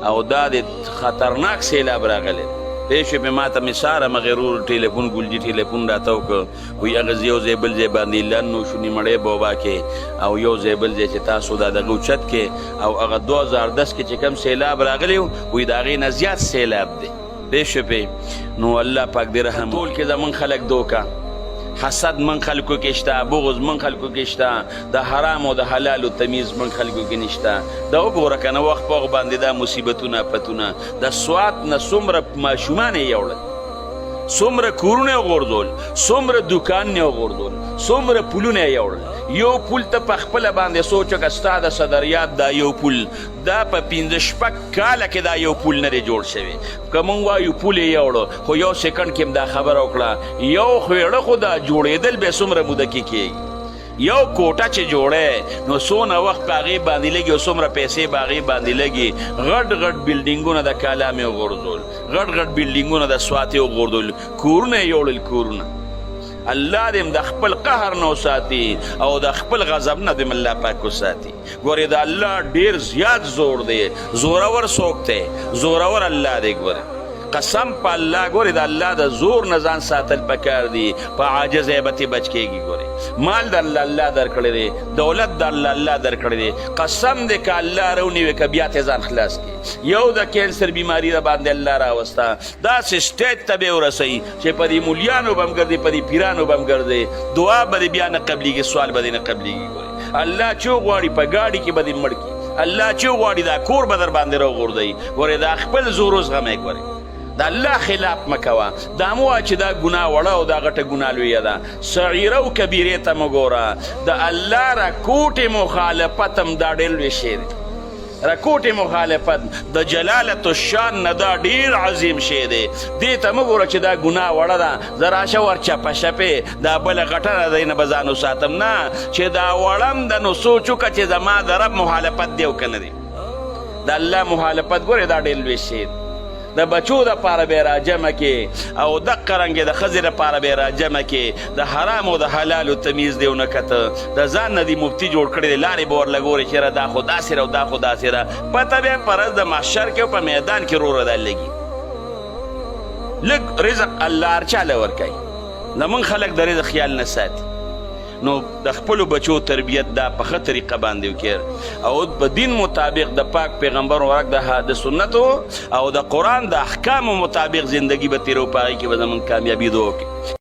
او دا د خطرناک سیلاب راغلی پیش په ما ته مې ساره مغرور ټلیفون ګلجي ټلیفون راته وکړ وایي هغه یو ځای بل ځای باندې لنو شو نیمړی بوبا کې او یو ځای بل ځای چې تاسو دا دغه اوچت کې او هغه 2010 کې چې کوم سیلاب راغلی وایي د هغې نه زیات سیلاب دی پیش په نو الله پاک دې رحم ټول کې زمونږ خلک دوکه حسد من خلکو کې شته بغض من خلکو کې شته د حرام او د حلال تمیز من خلکو کې نشته دا وګوره که نه وخت په وخت باندې دا مصیبتونه افتونه د سوات نه څومره ماشومان یې یوړل څومره کورونه یې غورځول څومره دوکانونه یې غورځول څومره پلونه یې یوړل یو پل ته په خپله باندې سوچه که ستا د صدریات دا یو پل دا په 15 کاله کې دا یو پل نه دی جوړ شوی که موږ وایو پل یې یوړو خو یو سیکنډ کې هم دا خبره وکړه یو خیړه خو دا جوړېدل بیا څومره موده کې کېږي یو کوټه چې جوړی نو څونه وخت په هغې باندې لګي او څومره پیسې په هغې باندې لګي غټ غټ بلډینګونه د کالام یې وغورځول غټ غټ بلډینګونه د سوات یې وغورځول کورونه یې یوړل کورونه الله دې د خپل قهر نه وساتي او د خپل غضب نه دې الله پاک وساتي ګورې د الله ډېر زیات زور دی زورور څوک دی زورور الله دی ګوره قسم په الله ګورې د الله د زور نه ځان ساتل پکار دي په عاجز عیبتې بچ کېږي ګورې مال د الله درکړی دی دولت د الله درکړی دی قسم دی که الله رونیوي که بیا ترې ځان خلاص کړي یو د کینسر بیماري د باندې الله راوسته داسې سټیج ته به یې ورسوي چې په دې مولیانو به هم ګرځي په دې پیرانو به هم ګرځي دعا به دې بیا نه قبلیږي سوال به دې نه قبلیږي ګورې الله چې وغواړي په ګاډي کې به دې مړ کړي الله چې وغواړي دا کور به در باندې راوغورځوي ګورې دا خپل زور وزغمی ګورې د الله خلاف مه کوه دا مه وایه چې دا ګناه وړه او دا غټه ګناه لویه ده صغیره او کبیرې ته مه ګوره د الله راکوټې مخالفت هم دا ډېر لوی شی دی راکوټې مخالفت د جلالت الشان نه دا ډېر عظیم شی دی دې ته مه ګوره چې دا ګناه وړه ده زه راشه ور چپه شپې دا بله غټه ده دی نه به ځان وساتم نه چې دا وړم ده نو سوچ وکړه چې زما د رب مخالفت دی او که نه دی د الله مخالفت ګورې دا ډېر لوی شی دی د بچو دپاره به یې راجمع کې او دقه رنګې د ښځې دپاره به یې راجمع کې د حرام او د حلالو تمیز دی ونه کته د ځان نه دې مفتي جوړ کړی دی لارې به ورله ګورې چې دا خو داسې ده او دا خو داسې ده پته بیا په ورځ د محشر کې او په میدان کې روره دا لګي لږ رزق الله هر چاله ورکوي زمونږ خلک د رزق خیال نه ساتي نو د خپلو بچو تربیت دا په ښه طریقه باندې وکړ او په دین مطابق د پاک پیغمبر ورک د سنتو او د قرآن د احکامو مطابق زندگی به تیرو په هغې کې به زمونږ کامیابي دو وکړي